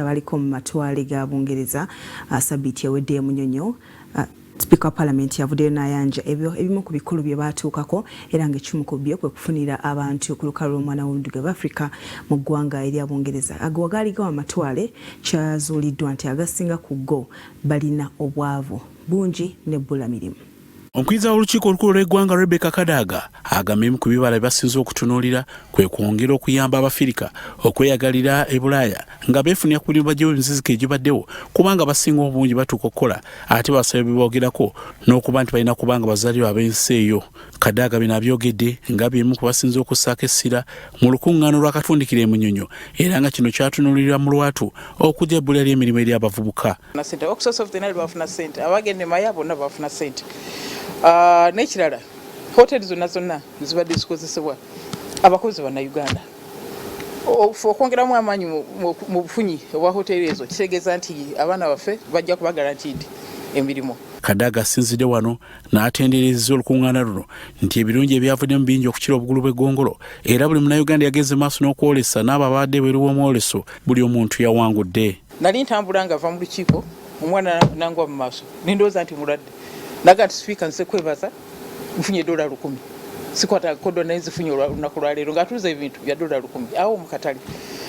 abaliko mu matwale ga Bungereza Sabiti ewedde Munyonyo Speaker of Parliament yavuddeyo n'ayanja ebimu ku bikulu bye baatuukako era ng'ekimu ku byo kwe kufunira abantu ku lukalu lw'omwana w'Obuddugavu Africa mu ggwanga erya Bungereza. Ago agaaligawo amatwale kyazuuliddwa nti agasinga ku go balina obwavu bungi n'ebbula mirimu. Omukiza w'olukiiko olukulu lw'eggwanga Rebecca Kadaga agambye ku bibala basinze okutunuulira kwe kwongera okuyamba Abafirika okweyagalira e Bulaaya nga beefunira ku birimba gy'emiziziko egibaddewo kubanga basinga obungi batuuka okukola ate basabye biboogerako n'okuba nti balina kubanga bazaalirwa ab'ensi eyo. Kadaga bino abyogedde nga bimu ku basinze okussaako essira mu lukuŋŋaano lw'akatundikiro e Munyonyo era nga kino kyatunuulirwa mu lwatu okujja ebbula ly'emirimu eri abavubuka. N'ekirala hoteli zonna zibadde zikozesebwa abakozi banna Uganda okwongeramu amaanyi mu bufunyi obwa hoteli ezo kitegeeza nti abaana baffe bajja kuba guaranteed emirimu. Kadaga asinzidde wano n'atenderezza olukuŋŋaana luno nti ebirungi ebyavuddemu bingi okukira obugulu bw'eggongolo era buli munnayuganda yageze maaso n'okwolesa n'abo abadde bweru w'omwoleso buli omuntu yawangudde. Nali ntambula nga va mu lukiiko omwana nangwa mu maaso nindowooza nti mulwadde naga nti speaker nse kwebaza nfunye $100 sikwata kodo naye zifunye olunaku lwa leero ng'atuuza ebintu bya $100 awo mu katale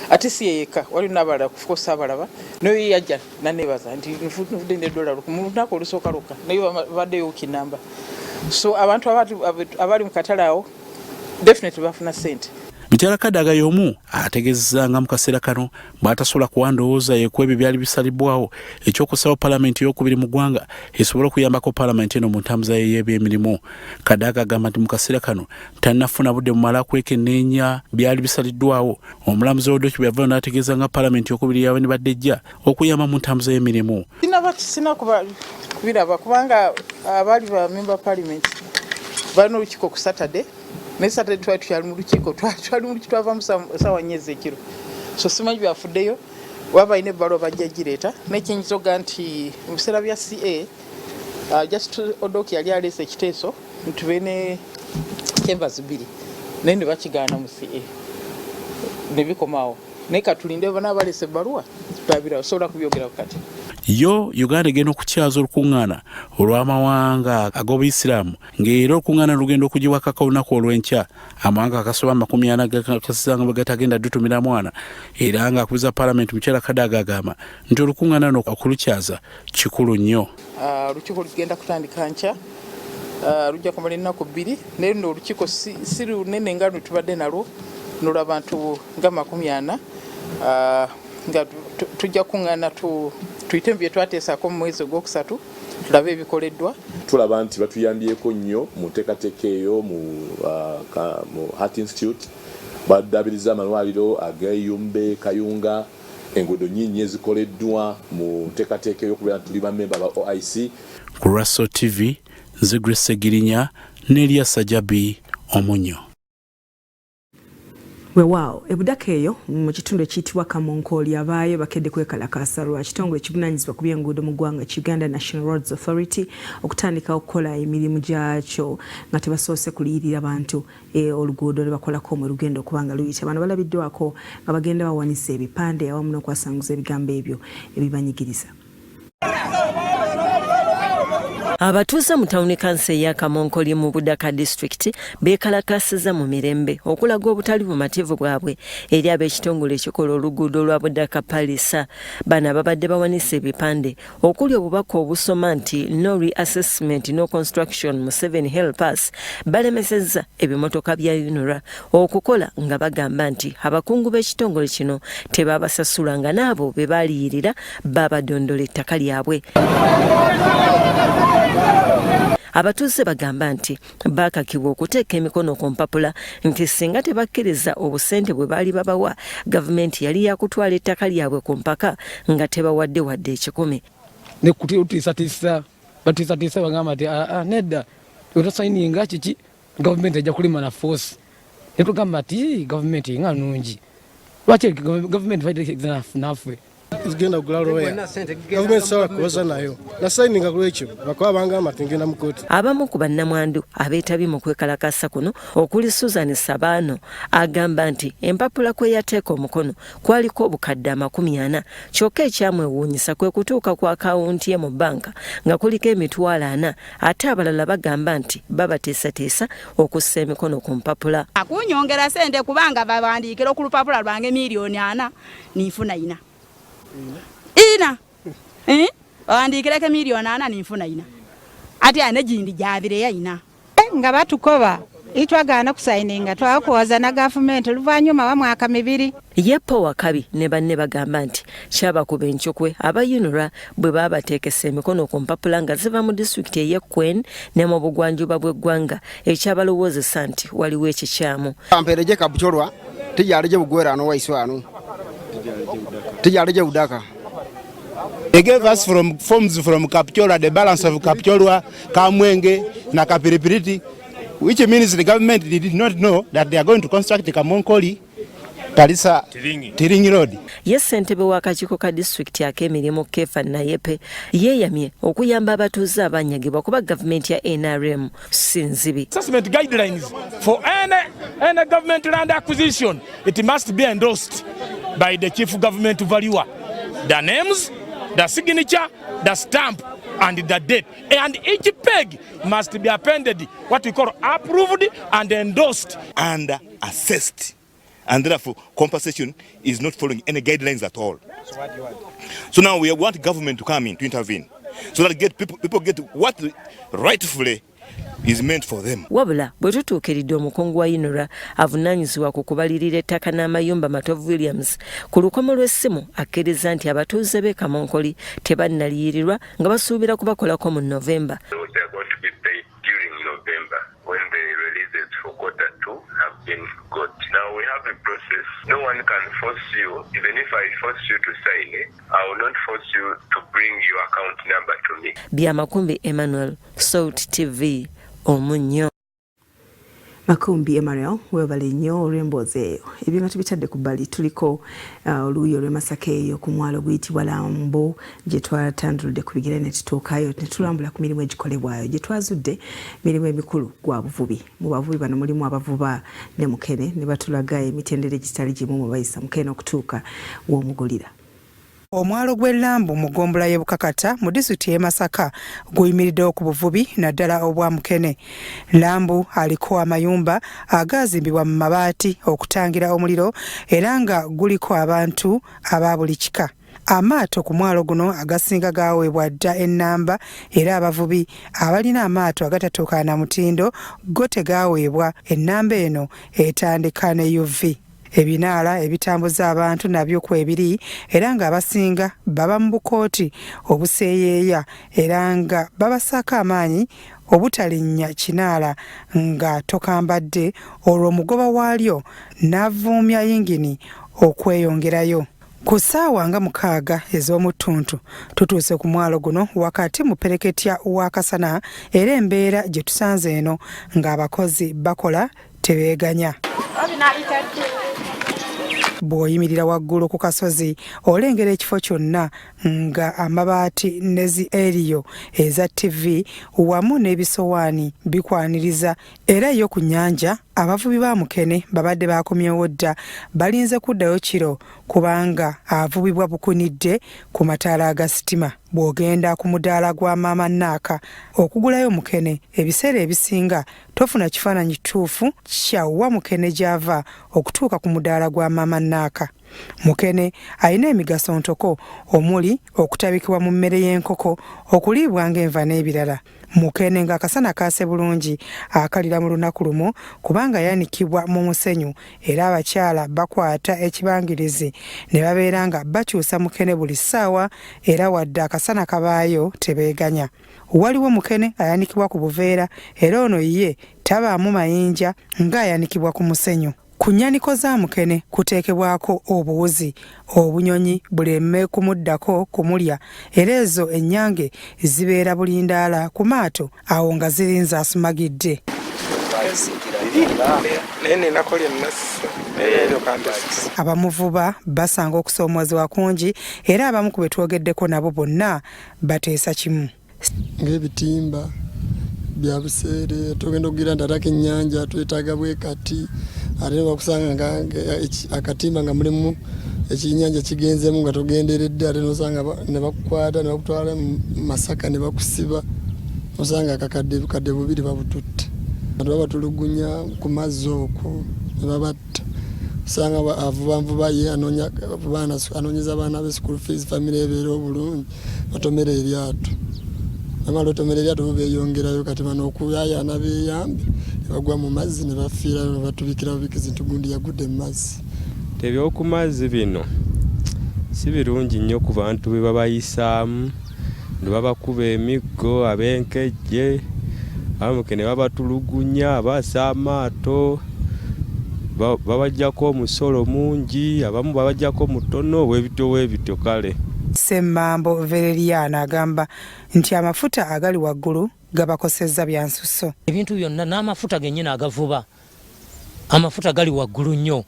ate si yeyeka wali n'abalala kufukosa abalaba naye yajja nanebaza nti nfudde ne $100 mu lunaku olusooka lwokka naye baddeyo kinamba. So abantu abali mu katale awo definitely bafuna ssente. Mukyala Kadaga y'omu ategeezezza nga mu kaseera kano bw'atasobola kuwandowooza yekwebyo byali bisalibwawo ekyokusaba Paalamenti y'okubiri mu ggwanga esobole okuyambako Paalamenti eno mu ntambuza y'ebyemirimu. Kadaga agamba nti mu kaseera kano tannafuna budde bumala kwekenneenya byali bisaliddwawo. Omulamuzi w'Oddoki bwe yavaayo n'ategeeza nga Paalamenti y'okubiri yabadde ejja okuyamba mu ntambuza y'emirimu. Sina kubiraba kubanga abaali ba member Parliament balina olukiiko ku Saturday. Ne Saturday twali mu lukiiko twava mu sawa nnyezi ekiro. So simanyi byafuddeyo waba ine balo bajja gireeta n'ekyenyizoga nti mu biseera bya CA just Odoki yali aleese ekiteeso nti bene chambers 2 naye ne bakigaana mu CA ne bikomaawo naye katulinde bana baleese ebbaluwa tutabira osobola kubyogera kati. Yo Uganda egenda okukyaza olukuŋŋaana olw'amawanga ag'Obuyisiraamu ng'era olukuŋŋaana lugenda okugiwakako olunaku olw'enkya amawanga akasoba 40 gakasanga bwe gatagenda dutumira mwana era ng'akubiza Paalamenti Mukyala Kadaga agamba nti olukuŋŋaana luno okulukyaza kikulu nnyo. Olukiiko lugenda kutandika nkya lujja kumala ennaku 2 naye luno olukiiko si lunene nga tubadde nalwo n'olw'abantu nga 40 nga tujja kuŋŋaana tuyite bye twateesako mu mwezi ogwokusatu tulabe ebikoleddwa. Tulaba nti batuyambyeko nnyo mu nteekateeka eyo mu Heart Institute baddaabiriza amalwaliro ag'Eyumbe Kayunga enguudo nnyingi ezikoleddwa mu nteekateeka ey'okubeera nti tuli bammemba ba OIC. Ku Russell TV nze Grace Segirinya n'Elias Sajabi Omunnyo. Weewaawo ebudaka eyo mu kitundu ekiyitibwa Kamonkooli abaayo bakedde kwekalakaasa lwa kitongole ekivunaanyizibwa ku by'enguudo mu ggwanga Uganda National Roads Authority okutandika okukola emirimu gyakyo nga tebasoose kuliyirira bantu oluguudo lwe bakolako omwe lugenda okuba nga luyita. Bano balabiddwako nga bagenda bawanisa ebipande awamu n'okwasanguza ebigambo ebyo ebibanyigiriza. Abatuuze mu tawuni kanse ya Kamonkoli mu Budaka District beekalakasiza mu mirembe okulaga obutali bumativu bwabwe eri ab'ekitongole ekikola oluguudo lwa Budaka Palisa. Bano babadde bawanisa ebipande okuli obubaka obusoma nti no reassessment no construction mu 7 Hill Pass balemesezza ebimotoka bya UNRA okukola nga bagamba nti abakungu b'ekitongole kino tebabasasula nga n'abo be baliyirira babadondola ettaka lyabwe. Abatuuze bagamba nti bakakibwa okuteeka emikono ku mpapula nti singa tebakkiriza obusente bwe baali babawa gavumenti yali yakutwala ettaka lyabwe ku mpaka nga tebawadde wadde 10. Ne kutiisatiisa batiisatiisa bagamba nti nedda otasayininga kiki gavumenti ajja kulima na force. Ne tugamba nti gavumenti nga nnungi lwaki gavumenti faidekeza naffe zigenda kugula lawyer gavumenti sawa kuwoza nayo na sayininga ku ekyo bakuba bangamba tingenda mu kooti. Abamu ku bannamwandu abeetabye mu kwekalakasa kuno okuli Susan Sabano agamba nti empapula kwe yateeka omukono kwaliko obukadde 40 kyokka ekyamwewuunyisa kwe kutuuka ku akawunti ye mu banka nga kuliko emitwalo 4 ate abalala bagamba nti babateesateesa okussa emikono ku mpapula. Akunyongera sente kubanga babandiikira ku lupapula lwange miliyoni 4 ninfuna 4. Bawandiikireko miliyoni 4 ninfuna 4. Ati ane gindi gyabire yayina. Nga batukoba itwagaana kusayininga twakuwaza na gavumenti oluvannyuma wa mwaka 2. Yepo Wakabi ne banne bagamba nti kyabakuba enkyokwe abayunura bwe babateekesa emikono ku mpapula nga ziva mu disitulikiti ey'Ekwene ne mu bugwanjuba bw'eggwanga ekyabalowoozesa nti waliwo ekikyamu. Ampereje kabucholwa tijaleje bugwerano waiswano tijaleje budaka. They gave us from forms from Kapchola, the balance of Kapcholwa, Kamwenge, na Kapiripiriti, which means the government did not know that they are going to construct the Kamonkoli Kalisa Tiringi Road. Yes, ssentebe w'akakiiko ka disitulikiti ak'emirimu Kefa Nayepe yeeyamye okuyamba abatuuze abanyagibwa kuba gavumenti ya NRM si nzibi. Assessment guidelines for any government land acquisition, it must be endorsed by the chief government valuer. The names, the signature, the stamp, and the date. And each peg must be appended, what we call approved and endorsed. And assessed. And therefore, compensation is not following any guidelines at all. So what do you want? So now we want government to come in, to intervene, so that people get what rightfully is meant for them. Wabula bwe tutuukiridde omukungu wa UNRA avunaanyizibwa ku kubalirira ettaka n'amayumba Matovu Williams ku lukomo lw'essimu akkiriza nti abatuuze b'e Kamonkoli tebannaliyirirwa nga basuubira kubakolako mu Novemba. Now we have a process. No one can force you. Even if I force you to sign it, I will not force you to bring your account number to me. Byamakumbi Emmanuel, Salt TV, Omunnyo. Makumbi Emmanuel webale nnyo olw'emboozi eyo. Ebyo nga tubitadde ku bbali tuliko oluuyi olw'Emasaka eyo ku mwalo guyitibwa Lambo gye twatanduludde ku bigere ne tutuukayo ne tulambula ku mirimu egikolebwayo gye twazudde mirimu emikulu gwa buvubi. Mu bavubi bano mulimu abavuba ne Mukene ne batulaga emitendera egitali gimu mu bayisa Mukene okutuuka w'omugulira. Omwalo gw'Elambo mu ggombolola y'e Bukakata mu disitulikiti y'e Masaka guyimiriddewo ku buvubi naddala obwa Mukene. Lambo aliko amayumba agaazimbibwa mu mabaati okutangira omuliro era nga guliko abantu aba buli kika. Amaato ku mwalo guno agasinga gaweebwa dda ennamba era abavubi abalina amaato agatatuuka na mutindo go tegaweebwa. Ennamba eno etandika ne UV. Ebinaala ebitambuza abantu nabyo kwebiri era nga abasinga baba mu bukooti obuseeyeeya era nga babasaako amaanyi obutalinnya kinaala nga tokambadde olwo omugoba waalyo n'avuumya yingini okweyongerayo. Ku ssaawa nga 6 ez'omuttuntu tutuuse ku mwalo guno wakati mu pereketya w'akasana era embeera gye tusanze eno ng'abakozi bakola tebeeganya. Bw'oyimirira waggulu ku kasozi olengera ekifo kyonna nga amabaati nezi eriyo eza TV wamu n'ebisowaani bikwaniriza era yo ku nnyanja abavubi ba Mukene babadde bakomyewo dda balinze kuddayo kiro kubanga avubibwa bukunidde ku mataala aga sitima. Bw'ogenda ku mudaala gwa Maama Naaka okugulayo Mukene ebiseera ebisinga tofuna kifaananyi kituufu kya wa Mukene gy'ava okutuuka ku mudaala gwa Maama Naaka. Mukene alina emigaso ntoko omuli okutabikibwa mu mmere y'enkoko, okuliibwa ng'enva n'ebirala. Mukene ng'akasana kaase bulungi akalira mu lunaku lumu kubanga yanikibwa mu musenyu era abakyala bakwata ekibangirizi ne babeera nga bakyusa Mukene buli ssaawa era wadde akasana kabaayo tebeeganya. Waliwo Mukene ayanikibwa ku buveera era ono ye tabaamu mayinja ng'ayanikibwa ku musenyu. Ku nnyaniko za Mukene kuteekebwako obuwuzi obunyonyi buleme kumuddako kumulya era ezo ennyange zibeera bulindaala ku maato awo nga zirinza asumagidde. Abamuvuba basanga okusoomoozebwa kungi era abamu ku betwogeddeko nabo bonna bateesa kimu. Ng'ebitimba bya buseere tugenda okugira ntataka ennyanja twetaaga bwe kati ate bakusanga nga akatimba nga mulimu ekyennyanja kigenzemu nga tugenderedde ate nosanga ne bakukwata ne bakutwala mu Masaka ne bakusiba osanga akakadde bubiri babututte baba batulugunya ku mazzi okwo ne babatta osanga avuba ye anoonyeza abaana be school fees family ebeera obulungi batomera eryato amala otomera eryato beeyongerayo kati bano okuyayaana beeyambe ne bagwa mu mazzi ne bafiirayo ne batubikira bubikizi nti gundi yagudde mu mazzi. Ebyoku mazzi bino si birungi nnyo ku bantu be babayisaamu ne babakuba emiggo ab'enkejje abamuke ne babatulugunya abaasa amaato babajjako omusolo mungi abamu babajjako mutono weebityo kale. Semmambo Valeriana agamba nti amafuta agali waggulu gabakosezza bya nsusso. Ebintu byonna n'amafuta gennyini agavuba amafuta gali waggulu nnyo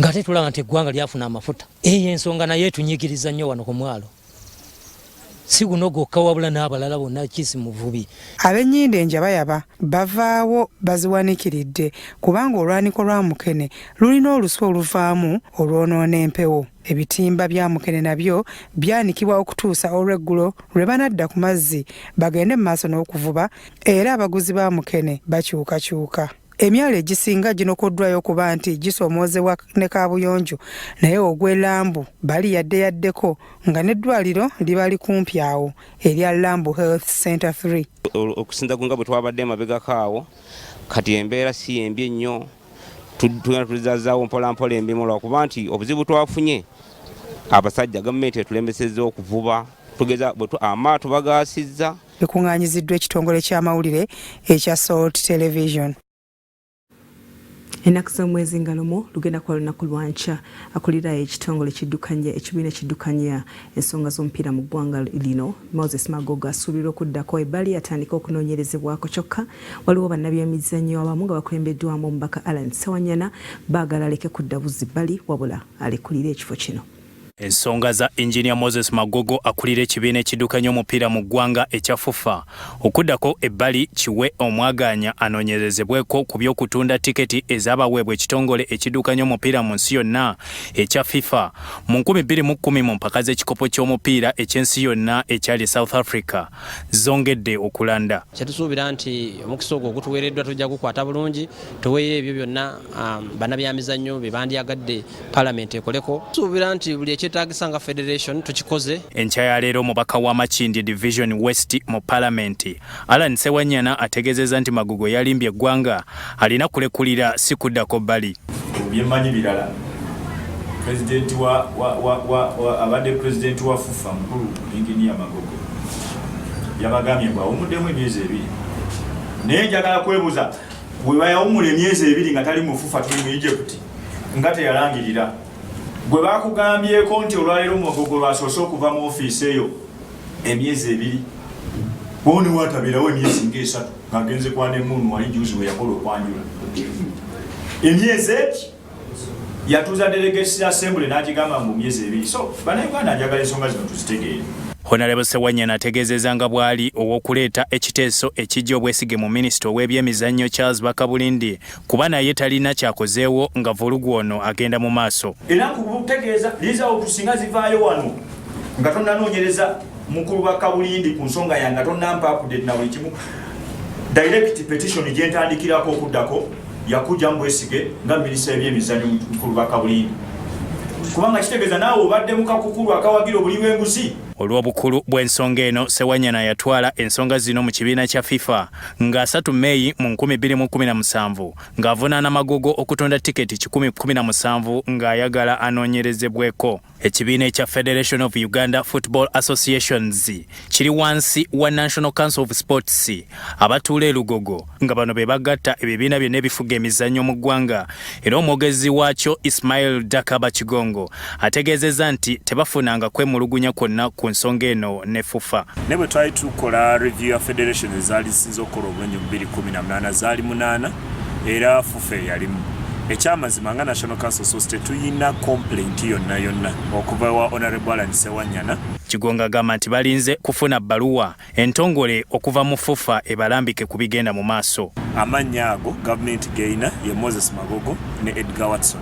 ngate tulaba nti eggwanga lyafuna amafuta. Eyo ensonga naye etunyigiriza nnyo wano ku mwalo. Si guno gwokka wabula n'abalala bonna kisi muvubi. Ab'ennyinde enjabayaba bavaawo baziwanikiridde kubanga olwaniko lwa Mukene lulina olusu oluvaamu olwonoona empewo. Ebitimba bya Mukene nabyo byanikibwa okutuusa olw'eggulo lwe banadda ku mazzi bagende mu maaso n'okuvuba era abaguzi ba Mukene bakyukakyuka. Emyalo egisinga ginokoddwayo kuba nti gisoomoozebwa ne kaabuyonjo naye ogw'e bali yaddeko nga n'eddwaliro liba likumpi awo erya Lambu Health Center 3. Okusinza nga bwe twabadde emabegako awo kati embeera si embi ennyo tugenda tulizazzaawo mpolampola embimu lwakuba nti obuzibu twafunye abasajja gavumenti etulembesezza okuvuba tugeza amaato bagaasizza. Bikuŋŋaanyiziddwa ekitongole ky'amawulire ekya Salt Television. Ennaku z'omwezi ngalomo lugenda kuba lunaku lwa nkya akulira ekitongole ekibiina ekiddukanya ensonga z'omupiira mu ggwanga lino Moses Magogo asuubirwa okuddako ebbali atandika okunoonyerezebwako kyokka waliwo bannabyemizannyo abamu nga bakulembeddwamu omubaka Sewanyana baagala aleke kudda buzzi bbali wabula alekulire ekifo kino. Ensonga za Engineer Moses Magogo akulira ekibiina ekiddukanya omupiira mu ggwanga ekya FUFA okuddako ebbali kiwe omwaganya anoonyerezebweko ku by'okutunda tiketi ez'abaweebwa ekitongole ekiddukanya omupiira mu nsi yonna ekya FIFA mu 2010 mu mpaka z'ekikopo ky'omupiira eky'ensi yonna ekyali South Africa zongedde okulanda. Kyetusuubira nti omukisa ogwo ogutuweereddwa tujja gukwata bulungi tuweeyo ebyo byonna bannabyamizannyo bye bandyagadde Parliament ekoleko. Tusuubira nti buli ekyetaagisa nga Federation tukikoze. Enkya ya leero omubaka wa Makindi Division West mu Parliament Sewanyana ategeezezza nti Magogo yalimbye eggwanga alina kulekulira si kuddako bbali. Byemmanyi birala President abadde President wa FUFA mukulu Engineer Magogo yabagambye bwawumuddemu emyezi ebiri naye njagala kwebuuza bwe bayawumula emyezi ebiri nga tali mu FUFA tuli mu Egypt nga teyalangirira gwe bakugambyeko nti olwaleero Magogo lwasoose okuva mu ofiisi eyo emyezi ebiri boni watabirawo emyezi nga 3 ng'agenze kwa Nemuunu wali juzi we yakola okwanjula emyezi eki yatuuza Delegates Assembly n'agigamba mu myezi ebiri. So bannayuganda njagala ensonga zino tuzitegeere. Honorable Sewanyana ategeezezza nga bw'ali ow'okuleeta ekiteeso ekijja obwesige mu minisita ow'ebyemizannyo Charles Bakabulindi kuba naye talina kyakozeewo nga vulugu ono agenda mu maaso. Era kubutegeeza liizaawo tusinga zivaayo wano nga tonnanoonyereza mukulu Bakabulindi ku nsonga yange tonnampa update na buli kimu. Direct petition gye ntandikirako okuddako yakujja mu bwesige nga minisita w'ebyemizannyo mukulu Bakabulindi kubanga kitegeeza naawe obadde mu kakukulu akawagira obuli bw'enguzi. Olw'obukulu bw'ensonga eno Sewanyana yatwala ensonga zino mu kibiina kya FIFA nga 3 Meeyi mu 2017 ng'avunaana Magogo okutunda tiketi 1017 ng'ayagala anoonyerezebweko. Ekibiina ekya Federation of Uganda Football Associations kiri wansi wa National Council of Sports abatuula e Lugogo nga bano be bagatta ebibiina byonna ebifuga emizannyo mu ggwanga era omwogezi waakyo Ismail Dakaba Kigongo ategeezezza nti tebafunanga kwemulugunya kwonna ku nsonga eno ne FUFA. Ne bwe twali tukola review ya Federation ezaali zisinze okukola obulungi mu 2018 zaali 8 era fufe yalimu. Ekyamazima nga National Council Society tuyina complaint yonna okuva wa Honorable Alan Sewanyana. Kigonga agamba nti balinze kufuna bbaluwa entongole okuva mu fufa ebalambike ku bigenda mu maaso. Amannya ago gavumenti geyina ye Moses Magogo ne Edgar Watson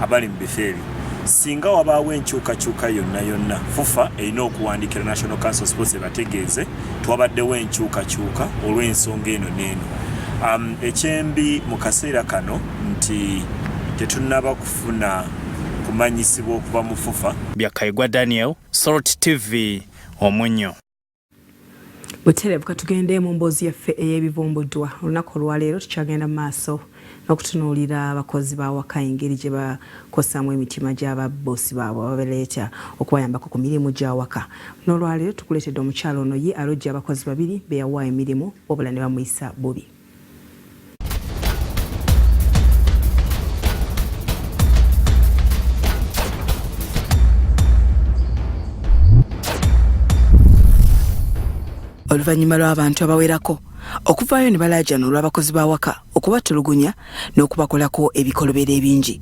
abali mu bifeeri. Singa wabaawo enkyukakyuka yonna fufa erina okuwandiikira National Council Sports bategeeze twabaddewo enkyukakyuka olw'ensonga eno n'eno. Ekyembi mu kaseera kano nti tetunnaba kufuna kumanyisibwa okuva mu fufa. Byakaigwa Daniel, Salt TV, Omunnyo. Buterebuka tugende mu mboozi yaffe ey'ebivumbuddwa. Olunaku olwaleero tukyagenda mu maaso n'okutunuulira abakozi b'awaka engeri gye bakosaamu emitima gy'ababoosi baabwe ababaleeta okubayambako ku mirimu gy'awaka. N'olwaleero tukuleetedde omukyalo ono ye alojja abakozi babiri be yawa emirimu wabula ne bamuyisa bubi. Oluvannyuma lw'abantu abawerako okuvaayo ne balaajana olw'abakozi b'awaka okubatulugunya n'okubakolako ebikolobero ebingi,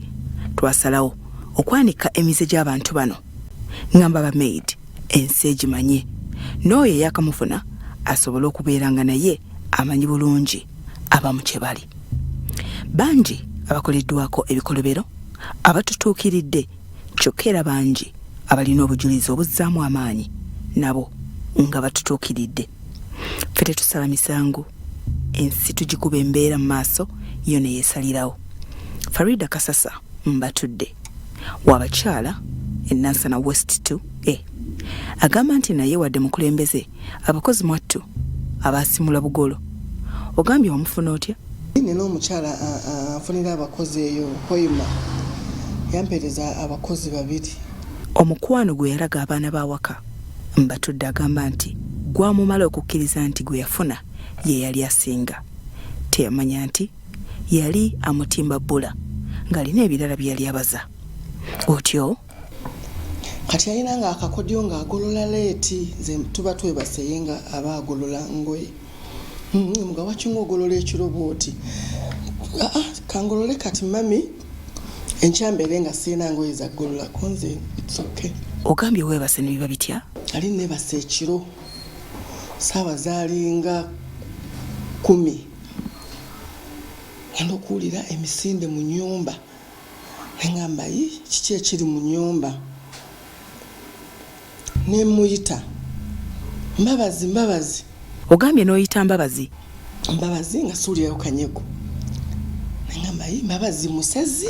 twasalawo okwanika emize gy'abantu bano. Ngamba ba maid ensi egimanye n'oyo eyakamufuna asobole okubeeranga naye amanyi bulungi abamu kye bali. Bangi abakoleddwako ebikolobero abatutuukiridde kyokka era bangi abalina obujulizi obuzzaamu amaanyi nabo nga batutuukiridde. Ffe tetusala misango, ensi tugikuba embeera mu maaso yo ne yeesalirawo. Farida Kasasa Mbatudde w'abakyala Nansana West 2 agamba nti naye wadde mukulembeze abakozi mwattu abaasimula bugolo. Ogambye wamufuna otya? Nina omukyala afunira abakozi eyo Hoima yampeereza abakozi babiri. Omukwano gwe yalaga abaana b'awaka Mbatudde agamba nti gwamumala okukkiriza nti gwe yafuna ye yali asinga. Teyamanya nti yali amutimba bbula ng'alina ebirala bye yali abaza. Otyo kati alina nga akakodyo ng'agolola leeti ze tuba twebaseye nga aba agolola ngoye. Muga wakinga ogolola ekirobooti. Kangolole kati mami enkyambere nga sirina ngoye za golola konze it's okay. Ogambye weebase ne biba bitya? Ali nebase ekiro saawa zaalinga 10 ngenda okuwulira emisinde mu nnyumba engamba kiki ekiri mu nnyumba ne muyita mbabazi. Ogambye n'oyita mbabazi nga suulirayo kanyego engamba mbabazi musezi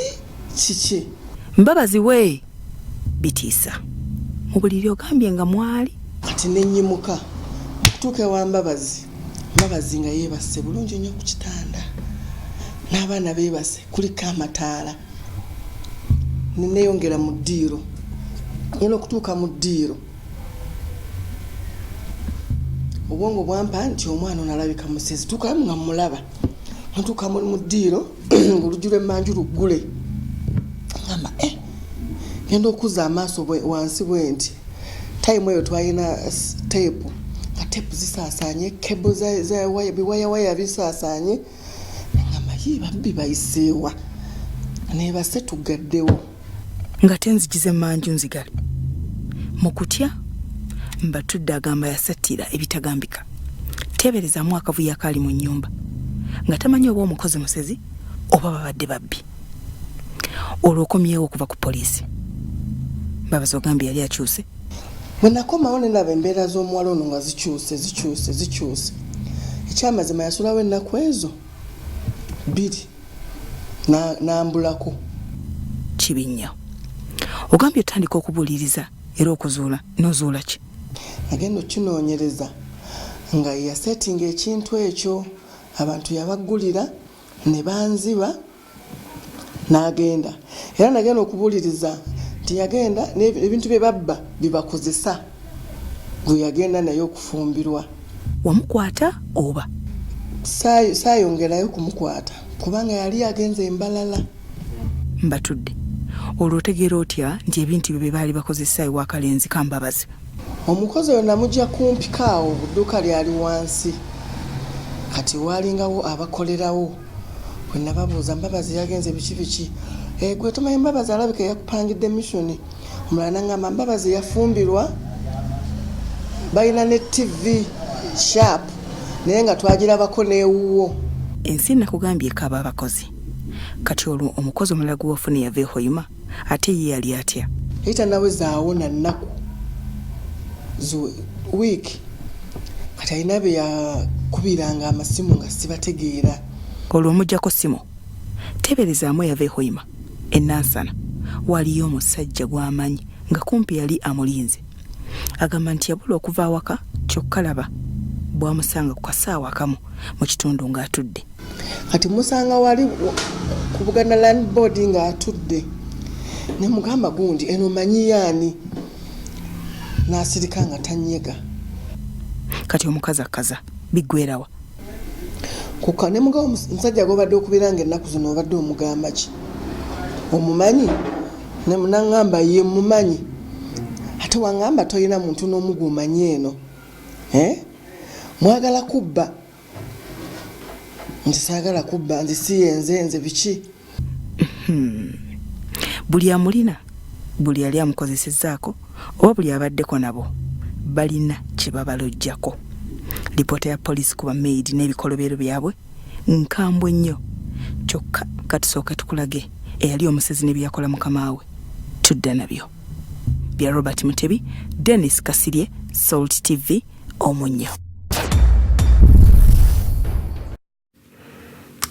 kiki mbabazi we bitiisa mu buliri ogambye nga mwali kati nenyimuka okutuuka wa mbabazi nga yeebase bulungi nnyo ku kitanda n'abaana beebase kuliko amataala neneyongera mu ddiiro ngenda okutuuka mu ddiiro obwongo bwampa nti omwana onalabika musezi tukamu nga mulaba ntuuka mu ddiiro ng'oluggi lw'emmanju luggule ngamba ngenda okuza amaaso wansi bwe nti tayimu eyo twalina teepu nga teepu zisaasaanye kebo biwayawaya bisaasaanye ngamba babbi bayiseewa neebase tugaddewo nga tenzigize emmanju nzigale. Mu kutya Mbatudde agamba yasattira ebitagambika. Teeberezaamu akavuyo akaali mu nnyumba nga tamanyi oba omukozi musezi oba babadde babbi. Olwokomyewo okuva ku poliisi Mbabazi ogambye yali akyuse. Bwe nakomawo ne naba embeera z'omuwala ono nga zikyuse. Ekyamazima yasulawo ennaku ezo 2 n'ambulako. Kibi nnyo. Ogambye otandika okubuuliriza era okuzuula n'ozuula ki? Agenda okinoonyereza nga yasetinga ekintu ekyo abantu yabaggulira ne banziba n'agenda. Era nagenda okubuuliriza nti yagenda n'ebintu bye babba bibakozesa gwe yagenda naye okufumbirwa. Wamukwata oba? Saayongerayo kumukwata kubanga yali agenze embalala. Mbatudde olwo otegeera otya nti ebintu bye baali bakozesa ewa Kalenzi ka Mbabazi? Omukozi oyo namugya kumpikaawo budduuka lyali wansi kati waalingawo abakolerawo bwe nababuuza Mbabazi yagenze biki gwe tumanyi Mbabazi alabika yakupangidde mission. Omulala n'aŋŋamba Mbabazi yafumbirwa balina ne TV sharp naye nga twagirabako n'ewuwo. Ensi nakugambye ekaba abakozi kati olwo omukozi omulala gwe wafune yava e Hoima ate ye yali atya? Yita nawezaawo na nnaku wiiki kati alina bye yakubiranga amasimu nga sibategeera. Olwo omuggyako ssimu teberezaamu yava e Hoima ennansana waliyo omusajja gw'amanyi nga kumpi yali amulinze agamba nti yabula okuva awaka kyokka laba bwamusanga ku kasaawa akamu mu kitundu ng'atudde. Kati musanga wali ku Buganda Land Board ng'atudde ne mugamba gundi eno manyi yaani n'asirika nga tanyega. Kati omukazi akaza biggwerawa kuka ne mugamba omusajja gw'obadde okubiranga ennaku zino obadde omugamba ki omumanyi ne munangamba ye mumanyi ate wangamba toyina muntu n'omu gw'omanyi eno mwagala kubba nti saagala kubba nti si yenze biki. Buli amulina buli yali amukozesezzaako oba buli abaddeko nabo balina kye babalojjako. Lipoota ya poliisi ku bamaidi n'ebikolobero byabwe nkambwe nnyo kyokka katusooke tukulage eyali omusezi ne byakola mukama we tudda nabyo. Bya Robert Mutebi, Dennis Kasirye, Salt TV, Omunnyo.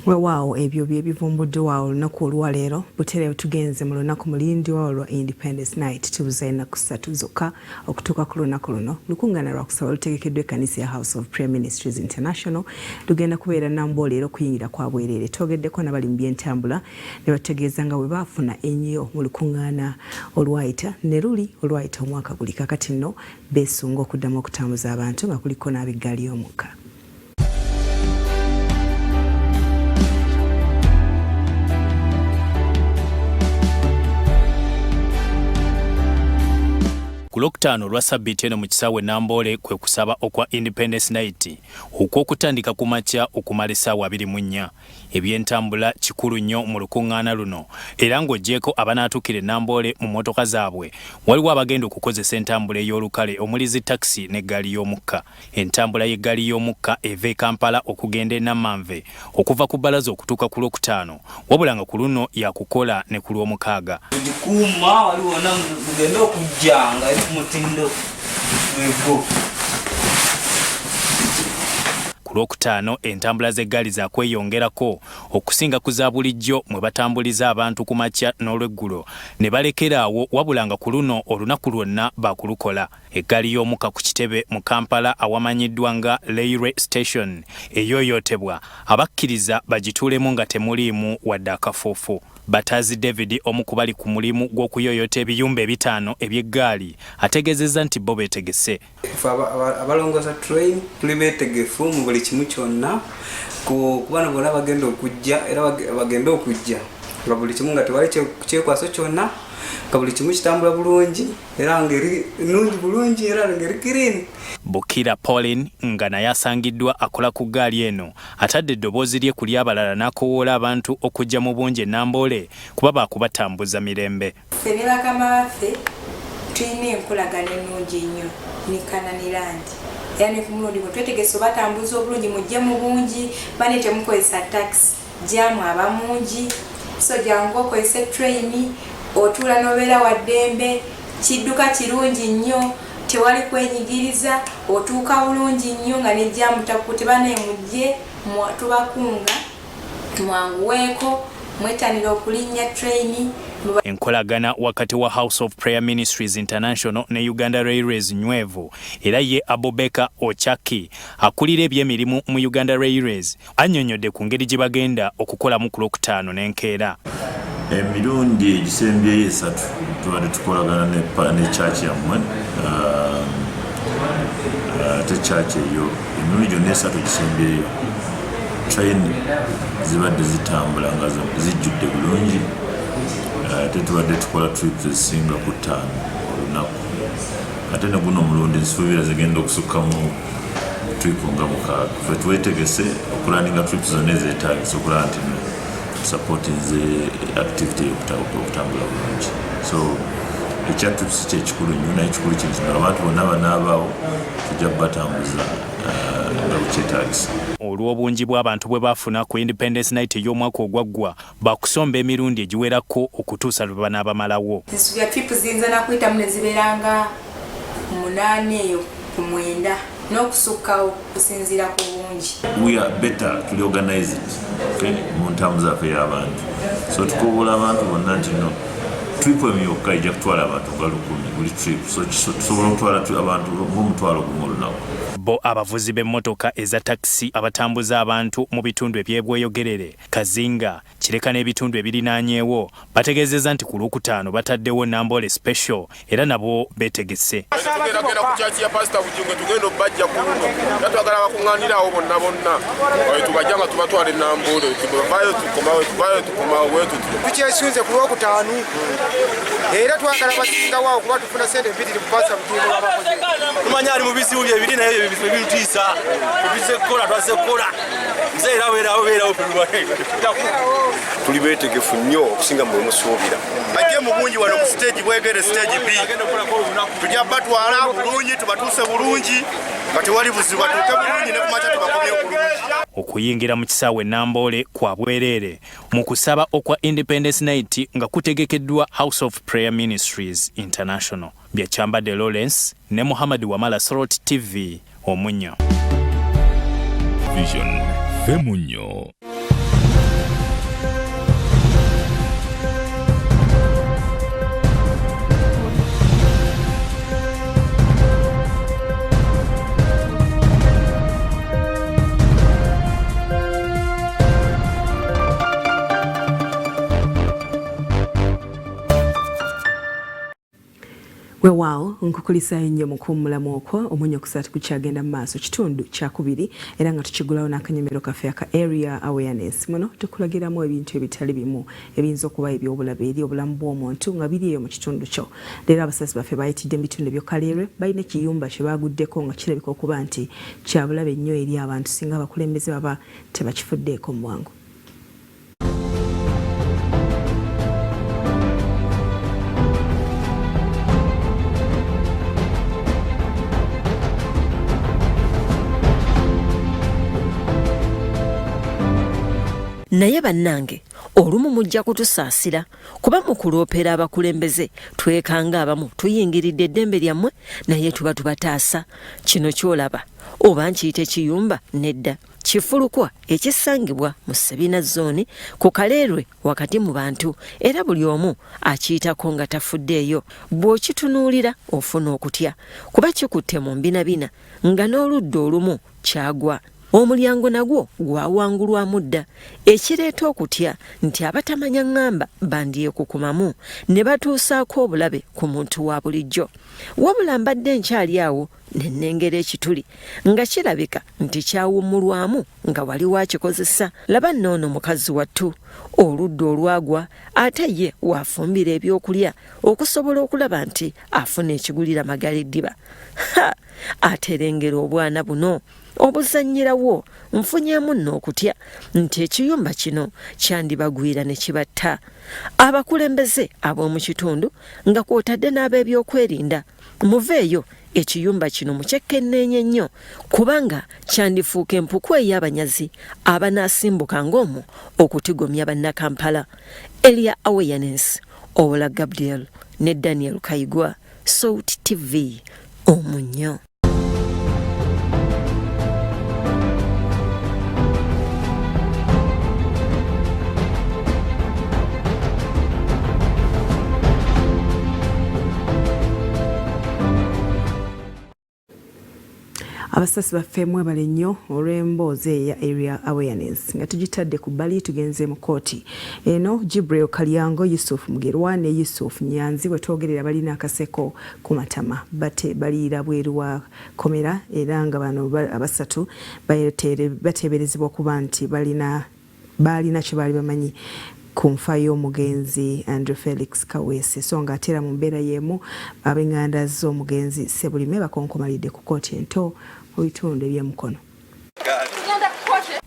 Wow, ebyo byebivumbudde waawo olunaku olwaleero butereevu tugenze mu lunaku mulindi waawo lwa Independence Night tubuza ennaku 3 zokka okutuuka ku lunaku luno. Lukungaana lwa kusaba lutegekeddwa ekkanisa ya House of Prayer Ministries International lugenda kubeera Namboole leero kuyingira kwa bwereere. Twogeddeko n'abali mu by'entambula ne bategeeza nga bwe baafuna ennyo mu lukungaana olwayita ne luli olwayita omwaka guli kakati nno beesunga okuddamu okutambuza abantu nga kuliko n'ab'eggaali y'omukka. Ku Lwokutaano olwa Ssabbiiti eno mu kisaawe Namboole kwe kusaba okwa Independence Night okw'okutandika ku makya okumala essaawa 24. Ebyentambula kikulu nnyo mu lukuŋŋaana luno era ng'oggyeko abanaatuukira Namboole mu mmotoka zaabwe waliwo abagenda okukozesa entambula ey'olukale omuli zi takisi n'eggaali y'omukka. Entambula y'eggaali y'omukka eva e Kampala okugenda e Namanve okuva ku bbalaza okutuuka ku Lwokutaano wabula nga ku luno yakukola ne ku Lwomukaaga. Kuuma waliwo mugenda okujjanga eri ku mutindo gwego. Ku Lwokutaano entambula z'eggaali za kweyongerako okusinga ku za bulijjo mwe batambuliza abantu ku makya n'olweggulo ne balekeraawo wabula nga ku luno olunaku lwonna baakulukola. Eggaali y'omukka ku kitebe mu Kampala awamanyiddwa nga Leire Station eyooyootebwa abakkiriza bagituulemu nga temuliimu wadde akafuufu. Batazi David omu ku bali ku mulimu gw'okuyooyoota ebiyumba 5 eby'eggaali ategeezezza nti bo beetegese. Abalongoosa train tuli beetegefu mu buli kimu kyonna ku bano bonna bagenda okujja era bagenda okujja nga buli kimu nga tewali kyekwaso kyonna nga buli kimu kitambula bulungi era ngeri nnungi bulungi era ngeri clean. Bukira Pauline nga naye asangiddwa akola ku ggaali eno atadde eddoboozi lye ku ly'abalala n'akowoola abantu okujja mu bungi e Namboole kuba baakubatambuza mirembe. Ffe ne bakama baffe tulina enkolagana ennungi nnyo ne Kananirandi era ne ku mulundi gwe twetegese obatambuza obulungi mujje mu bungi bane temukozesa takisi gyamu abamungi so jangu okozesa trayini otuula n'obeera wa ddembe kidduka kirungi nnyo tewali kwenyigiriza otuuka bulungi nnyo nga nejjamu takutte baneemujje tubakunga mwanguweeko mwetanira okulinnya trayini. Enkolagana wakati wa House of Prayer Ministries International ne Uganda Railways nywevu era ye Abubeka Ochaki akulira ebyemirimu mu Uganda Railways annyonnyodde ku ngeri gye bagenda okukolamu ku Lwokutaano n'enkeera. Emirundi egisembyeyo 3 tubadde tukolagana ne church yammwe ate church eyo emirundi gyonna 3 gisembyeyo train zibadde zitambula nga zijjudde bulungi ate tubadde tukola trips ezisinga ku 5 olunaku ate ne guno omulundi nsuubira zigenda okusukkamu trip nga 6. Ffe twetegese okulaninga trips zonna ezeetaagisa okulaba nti supportinze activity y'okutambula bulungi. So ekyattu si kyekikulu nnyo naye ekikulu kino kino abantu bonna banaabawo tujja kubatambuza nga bukyetaagisa. Olw'obungi bw'abantu bwe bafuna ku Independence Night ey'omwaka ogwaggwa bakusomba emirundi egiwerako okutuusa lwe banaabamalawo. Ensubya tripu ziyinza nakuyitamu ne zibeeranga 8 eyo ku 9 n'okusukkawo kusinziira ku bungi. We are better tuli organized, okay, mu ntamu zaffe y'abantu. So tukobola abantu bonna nti no tripu emu yokka ejja kutwala abantu nga 1000 buli tripu. So tusobola okutwala abantu ng'omutwalo gumu olunaku. Bo abavuzi b'emmotoka eza takisi abatambuza abantu mu bitundu ebyebweyogerere Kazinga, Kireka n'ebitundu ebirinaanyeewo bategeezezza nti ku Lwokutaano bataddewo Nambole special era nabo beetegese. Tugenda ku kyaki ya Pastor Bujingo tugenda obbajja ku luno. Twagala bakuŋŋaanirawo bonna. Tubajja nga tubatwala e Nambole. Tukomawo tukyesunze ku Lwokutaano. Era twagala basingawo kuba tufuna ssente mpitirivu ku Pastor Bujingo. Tumanya ali mu bizibu bye biri naye ebyo binutiisa. Tubize kukola twasekola. Nze era weerawo tuli beetegefu nnyo okusinga mu musuubira. Bajje mu bungi wano ku stage bwegere stage B. Tujja batwala bulungi tubatuuse bulungi kati wali buzibu batuuke bulungi ne kumaca tubakomye bulungi. Okuyingira mu kisaawe Nambole kwa bwereere mu kusaba okwa Independence Night nga kutegekeddwa House of Prayer Ministries International. Byachambadde Lawrence ne Muhammad Wamala, Sorot TV, Omunnyo. Vision Femunyo. Weewaawo nkukulisa ennyo mu kuwummulamu okwo Omunnyo ku Ssatu kukyagenda mu maaso kitundu kyakubiri era nga tukigulawo n'akanyomero kaffe aka area awareness. Muno tukulagiramu ebintu ebitali bimu ebiyinza okuba ebyobulabe eri obulamu bw'omuntu nga biri eyo mu kitundu kyo. Leero abasasi baffe bayitidde mu bitundu eby'Okalere balina ekiyumba kye baaguddeko nga kirabika okuba nti kyabulabe nnyo eri abantu singa abakulembeze baba tebakifuddeeko mu bwangu. Naye bannange olumu mujja kutusaasira kuba mu kuloopera abakulembeze twekanga abamu tuyingiridde eddembe lyammwe naye tuba tubataasa. Kino kyolaba oba nkiyite kiyumba nedda kifulukwa ekisangibwa mu Sabina zooni ku Kaleerwe wakati mu bantu era buli omu akiyitako nga tafuddeeyo. Bw'okitunuulira ofuna okutya kuba kikutte mu mbinabina nga n'oludda olumu kyagwa. Omulyango nagwo gwawangulwamu dda ekireeta okutya nti abatamanya ŋŋamba bandyekukumamu ne batuusaako obulabe ku muntu wa bulijjo. Wabula mbadde nkyali awo ne nnengera ekituli nga kirabika nti kyawummulwamu nga wali wakikozesa. Laba nnoono mukazi wattu oludda olwagwa ate ye waafumbira ebyokulya okusobola okulaba nti afuna ekigulira magala eddiba. Aterengera obwana buno obuzannyirawo nfunyeemu nno okutya nti ekiyumba kino kyandibagwira ne kibatta. Abakulembeze ab'omu kitundu nga kwotadde n'ab'ebyokwerinda muveeyo ekiyumba kino mukyekenneenye nnyo kubanga kyandifuuka empuku ey'abanyazi abanaasimbuka ng'omwo okutigomya bannakampala. Area Awareness, Owola Gabriel ne Daniel Kayigwa, Sewanyana TV, Omunnyo. Abasasi baffe mwebale nnyo olw'emboozi ya area awareness nga tugitadde ku bbali tugenze mu kooti eno. Jibril Kalyango, Yusuf Mugerwa ne Yusuf Nyanzi wetwogerera balina akaseko ku matama bate baliira bweru wa komera era nga bano abasatu bateeberezebwa okuba nti balina kye baali bamanyi ku nfa y'omugenzi Andrew Felix Kaweesi so nga atera mu mbeera y'emu ab'enganda z'omugenzi Sebulime bakonkomalidde ku kooti ento mu bitundu eby'emukono.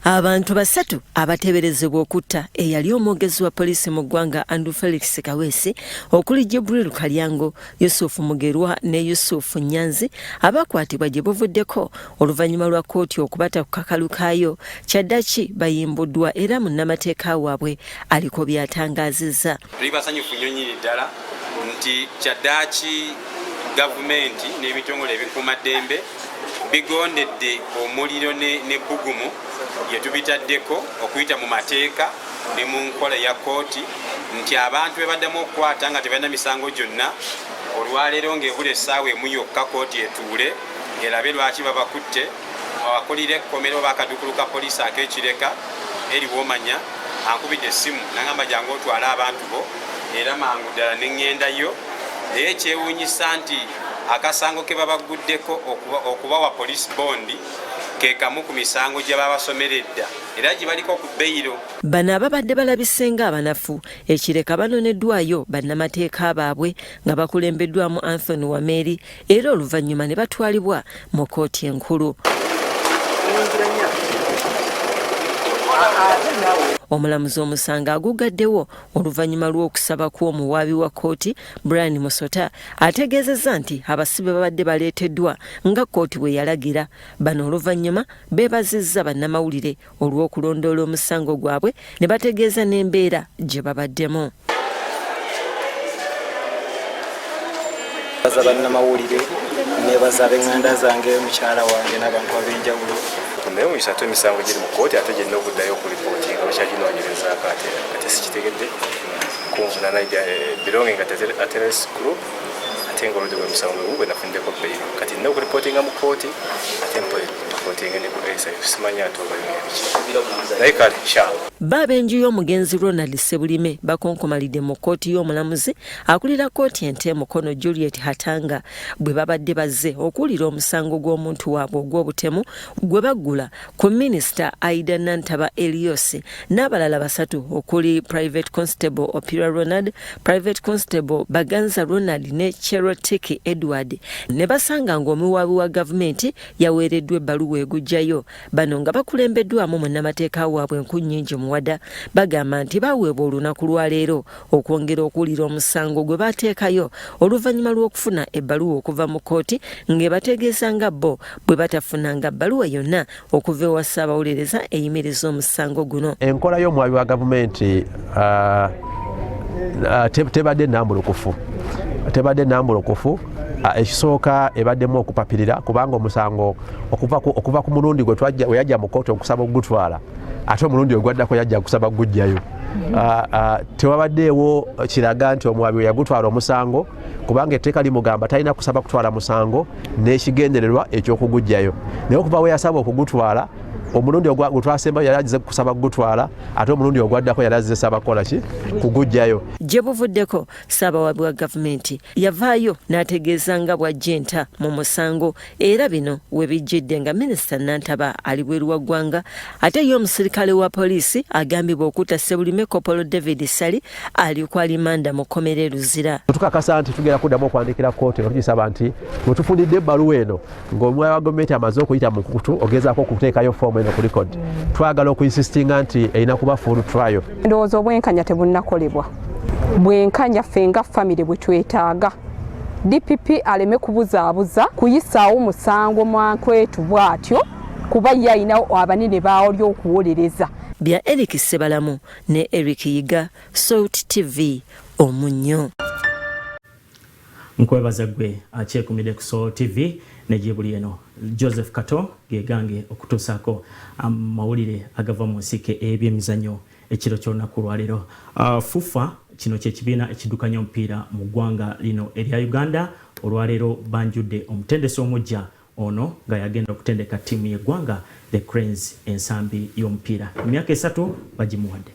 Abantu basatu abateberezebwa okutta eyali omwogezi wa poliisi mu ggwanga Andrew Felix Kaweesi okuli Jibril Kalyango, Yusufu Mugerwa ne Yusufu Nyanzi abakwatibwa gye buvuddeko oluvannyuma lwa kkooti okubata ku kakalu kaayo kyaddaaki bayimbuddwa era munnamateeka waabwe aliko by'atangaazizza. Tuli basanyufu nnyo nnyini ddala nti kyaddaaki gavumenti n'ebitongole ebikuumaddembe bigondedde omuliro n'ebbugumu ye tubitaddeko okuyita mu mateeka ne mu nkola ya kooti nti abantu bebaddamu okukwata nga tebalina misango gyonna olwaleero ng'ebula essaawa emu yokka kooti etuule erabe lwaki babakutte abakulira ekkomero bakadukulu ka poliisi ak'ekireka eri womanya ankubidde essimu nagamba jangu otwale abantu bo era mangu ddala ne ŋŋendayo naye kyewuunyisa nti akasango ke babaguddeko okubawa police bondi ke kamu ku misango gye babasomeredda era gye baliko ku beyiro. Bano ababadde balabisenga abanafu ekireka banoneddwayo bannamateeka baabwe nga bakulembeddwamu Anthony Wameri era oluvannyuma ne batwalibwa mu kkooti enkulu. Omulamuzi omusango agugaddewo oluvannyuma lw'okusaba kw'omuwaabi wa kkooti Brian Musota ategeezezza nti abasibe babadde baleeteddwa nga kkooti bwe yalagira. Bano oluvannyuma beebazizza bannamawulire olw'okulondoola omusango gwabwe ne bategeeza n'embeera gye babaddemu. Baza bannamawulire nebaza ab'eŋŋanda zange mukyala wange n'abantu ab'enjawulo. Naye mu Ssatu emisango giri mu kkooti ate gyonna okuddayo okulipootinga bakyaginoonyerezaako ate sikitegedde kunvunana belonging at terrorist group ate nga oludde bw'emisango bwe nafunideko beyiro kati nina okulipootinga mu kkooti ate mpootinge ne kuesa simanyi ate obalina naye kale inshallah. Baabenju y'omugenzi Ronald Sebulime bakonkomalidde mu kkooti y'omulamuzi akulira kkooti ente Mukono Juliet Hatanga bwe babadde bazze okuwulira omusango gw'omuntu waabwe ogw'obutemu gwe baggula ku minisita Aida Nantaba Elios n'abalala basatu okuli Private Constable Opira Ronald, Private Constable Baganza Ronald ne Cherotiki Edward ne basanga ng'omuwaabi wa gavumenti yaweereddwa ebbaluwa egujjayo. Bano nga bakulembeddwamu munnamateeka waabwe Nkunnyingi Muwada bagamba nti baweebwa olunaku lwaleero okwongera okuwulira omusango gwe bateekayo oluvannyuma lw'okufuna ebbaluwa okuva mu kkooti ng'ebategeeza nga bo bwe batafunanga bbaluwa yonna okuva ewa Ssaabawulereza eyimiriza omusango guno. Enkola y'omuwaabi wa gavumenti tebadde nnambulukufu. Ekisooka ebaddemu okupapirira kubanga omusango okuva ku mulundi we yajja mu kkooti okusaba okugutwala ate omulundi ogwaddako yajja kusaba gujjayo. Tewabaddeewo kiraga nti omuwaabi we yagutwala omusango kubanga etteeka limugamba talina kusaba kutwala musango n'ekigendererwa eky'okugujjayo. Naye okuva we yasaba okugutwala omulundi ogwasembayo yali azze kusaba kugutwala ate omulundi ogwaddako yali azze saba kukola ki kugujjayo. Gye buvuddeko Ssaabawaabi wa gavumenti yavaayo n'ategeeza nga bw'ajjenta mu musango era bino we bijjidde nga minisita Nantaba ali bweru wa ggwanga ate ye omusirikale wa poliisi agambibwa okutta Sebulime Kopolo David Sali aliko alimanda mu kkomera e Luzira. Tukakasa nti tugenda kuddamu okuwandiikira kkooti nga tugisaba nti bwe tufunidde ebbaluwa eno ng'omuwaabi wa gavumenti amaze okuyita mu kutu ogezaako okuteekayo foomu eno ku likodi twagala okuinsistinga nti erina kuba full trial. Ndowooza obwenkanya tebunnakolebwa. Bwenkanya ffe nga famire bwe twetaaga. DPP aleme kubuzaabuza kuyisaawo musango mwankwetu bw'atyo kuba ye alina abanene baawoli okuwolereza. Bya Eric Sebalamu ne Eric Yiga, Salt TV, Omunnyo. Nkwebaza gwe akyekumidde ku Salt TV nejibuli eno Joseph Kato gegange okutuusako amawulire agava mu nsike ebyemizannyo ekiro ky'olunaku lwaleero. FUFA kino kyekibiina ekiddukanya omupiira mu ggwanga lino erya Uganda olwaleero banjudde omutendesi omujja ono nga yagenda okutendeka ttiimu y'eggwanga the Cranes ensambi y'omupiira. Emyaka 3 bagimuwadde.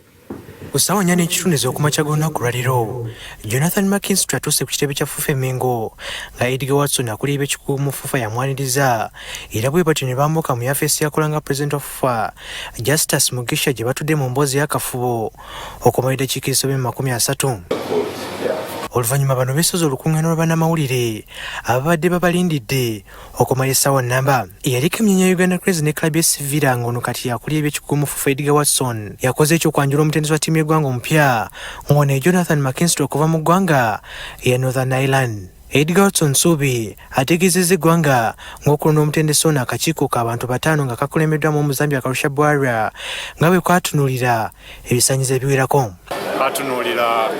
Ssewanyana ekituniza okumakya g'olunaku lwaleero Jonathan McKinstry atuuse ku kitebe kya FUFA Mengo nga Edgar Watson akulira ekikugu mu FUFA yamwaniriza era bwe batyo ne bambuka mu yafeesi yakola nga pulezidenti wa FUFA Justus Mugisha gye batudde mu mboozi y'akafubo okumalira ekikiiso bye 30. oluvannyuma bano beesoze olukuŋŋaana lw'abannamawulire ababadde babalindidde okumala essaawa nnamba. Eyaliko emyenya ya Uganda Cranes ne club y'Essivira ng'ono kati yakulira ebyekikugu mu FUFA Edgar Watson yakoze ekyokwanjula omutendesi wa ttiimu y'eggwanga omupya ng'ono Jonathan McKinstry okuva mu ggwanga eya Northern Ireland. Edgar Watson Subi ategeezezza eggwanga ng'okulonda omutendesi ono akakiiko k'abantu 5 nga kakulembeddwamu Omuzambia Karusha Bwara nga bwe kwatunuulira ebisaanyizo ebiwerako. Katunuulira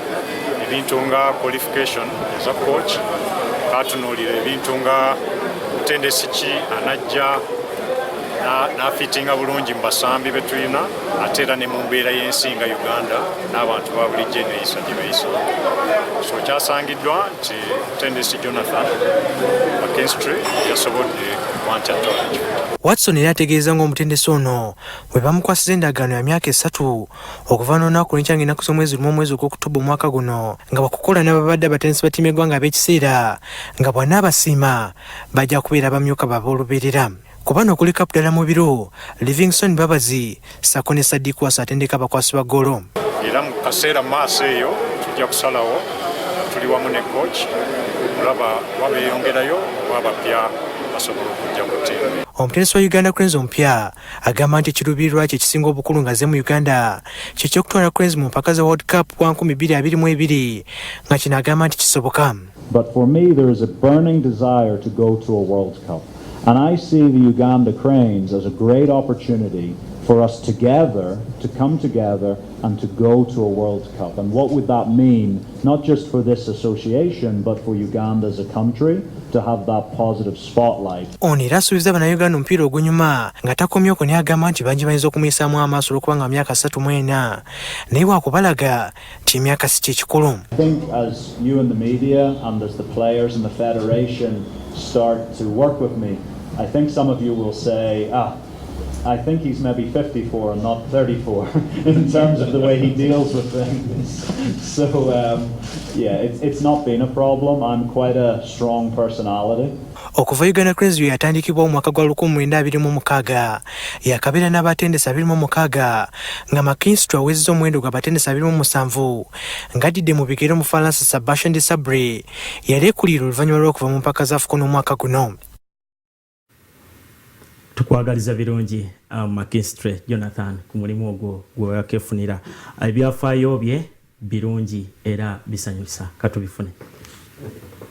ebintu nga qualification eza coach, katunuulira ebintu nga mutendesi ki anajja n'afitinga bulungi mu basambi be tulina ate era ne mu mbeera y'ensi nga Uganda n'abantu ba bulijjo eneyisa gye bayisa. So kyasangiddwa nti mutendesi Jonathan McKinstry yasobodde wantyattola. Watson era ategeeza ng'omutendesi ono bwe bamukwasiza endagaano ya myaka 3 okuva n'olunaku lw'enkya ennaku z'omwezi lumu omwezi ogw'Okuttoba omwaka guno nga bakukola n'ababadde abatendesi ba ttiimu y'eggwanga ab'ekiseera nga bw'anaabasiima bajja kubeera bamyuka baboolubeerera. Ku bano okuli kapitala mu biro Livingston Babazi Sako ne Sadiku atendeka abakwasi ba ggoolo. Era mu kaseera maaso eyo tujja kusalawo tuli wamu ne coach mulaba wabeeyongerayo wabapya basobola okujja ku ttiimu. Omutendesi wa Uganda Cranes ompya agamba nti ekiruubirirwa kye kisinga obukulu ng'azze mu Uganda kye ky'okutwala Cranes mu mpaka za World Cup wa 2022 nga kino agamba nti kisoboka. But for me there is a burning desire to go to a World Cup. And I see the Uganda Cranes as a great opportunity for us together to come together and to go to a World Cup. And what would that mean, not just for this association, but for Uganda as a country, to have that positive spotlight. Ono era asuubiza bannayuganda omupiira ogunyuma nga takomye okwo ne agamba nti bangi bayinza okumuyisaamu amaaso olw'okubanga myaka 34 naye wakubalaga nti emyaka si kyekikulu. I think as you and the media and as the players and the federation start to work with me, I think some of you will say, I think he's maybe 54 and not 34 in terms of the way he deals with things. So, yeah, it's not been a problem. I'm quite a strong personality. Okuva Uganda Cranes yatandikibwa omwaka gwa 1926 yakabeera n'abatendesi 26 nga McKinstry awezezza omuwendo gw'abatendesi 27 ng'addidde mu bigere Omufalansa Sebastian de Sabre yaleekulira oluvannyuma lw'okuva mu mpaka za AFCON omwaka guno. Tukwagaliza birungi McKinstry Jonathan ku mulimu ogwo gwe yakefunira ebyafaayo bye birungi era bisanyusa katubifune.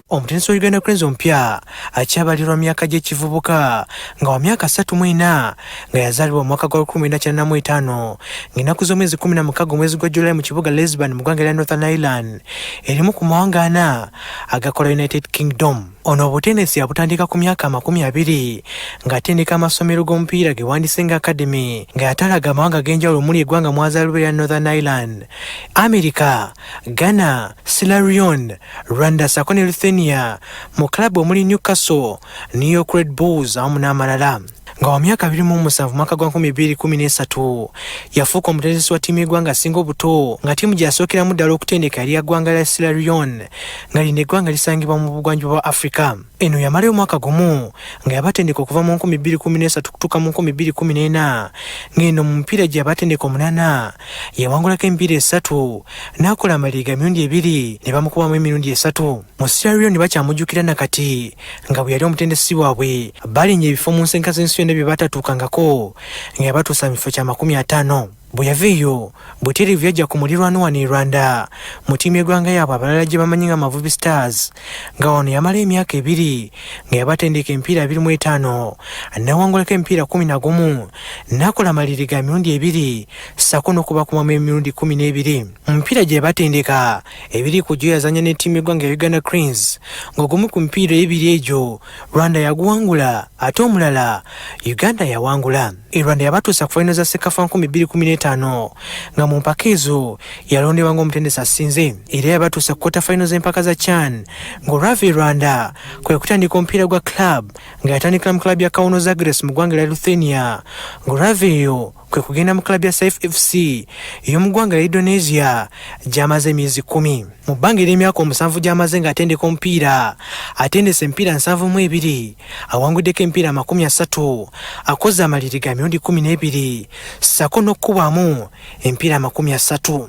Omutendesi wa Uganda Cranes ompya akyabalirwa myaka gy'ekivubuka nga wa myaka 34 nga yazaalibwa mu mwaka gwa 1995 ng'ennaku z'omwezi 16 omwezi gwa July mu kibuga Lisbon mu ggwanga lya Northern Ireland erimu ku mawanga 4 agakola United Kingdom. Ono obutendesi abutandika ku myaka 20 ng'atendeka amasomero g'omupiira ge Wandisenga Academy nga yatalaga amawanga ag'enjawulo omuli eggwanga mwazaalibwa lya Northern Ireland, America, Ghana, Sierra Leone, Rwanda sako ne Lithuania mu klabu omuli Newcastle, New York Red Bulls awamu n'amalala. Nga wa myaka 27 mwaka gwa 2013 yafuuka omutendesi wa ttiimu y'eggwanga asinga obuto nga ttiimu gye yasookeramu ddala okutendeka yali ya ggwanga lya Sierra Leone nga lino eggwanga lisangibwa mu bugwanjuba bwa Africa. Eno yamalayo omwaka gumu nga yabatendeka okuva mu 2013 kutuuka mu 2014 ng'eno mu mupiira gye yabatendeka 8 yawangulako emipiira 3 n'akola amaliga emirundi 2 ne bamukubamu emirundi 3. Mu Sierra Leone bakyamujjukira nakati nga bwe yali omutendesi waabwe balinnya ebifo mu nsenka z'ensi yonna bye batatuukangako nga yabatuusa mu kifo kya 50. Bwe yaveeyo butereevu yajja ku mulirwano wano e Rwanda mu ttiimu y'eggwanga yaabwe abalala gye bamanyi nga Mavubi Stars nga wano yamala emyaka 2 nga yabatendeka emipiira 25 n'awangulako emipiira 11 n'akola amaliri ga mirundi 2 sako n'okubakumamu emirundi 12. Mu mipiira gye yabatendeka ebiri ku gyo yazanya ne ttiimu y'eggwanga ya Uganda Cranes ng'ogumu ku mipiira ebiri egyo Rwanda yaguwangula ate omulala Uganda yawangula. Rwanda yabatuusa ku faino za Sekafa 2015 nga mu mpaka ezo yalondebwa ng'omutendesi asinze era yabatuusa ku quarter final z'empaka za CHAN ng'olwava Rwanda kwe kutandika omupiira gwa club nga yatandikira mu club ya Kauno Zagres mu ggwanga lya Lithuania ng'olwava eyo kwe kugenda mu club ya Saif FC ey'omu ggwanga lya Indonesia gy'amaze emyezi 10. Mu bbanga ery'emyaka 7 gy'amaze ng'atendeka omupiira atendesa emipiira 72 awanguddeko emipiira 30 akoze amaliri ga mirundi 12 sako n'okkubwamu emipiira 30.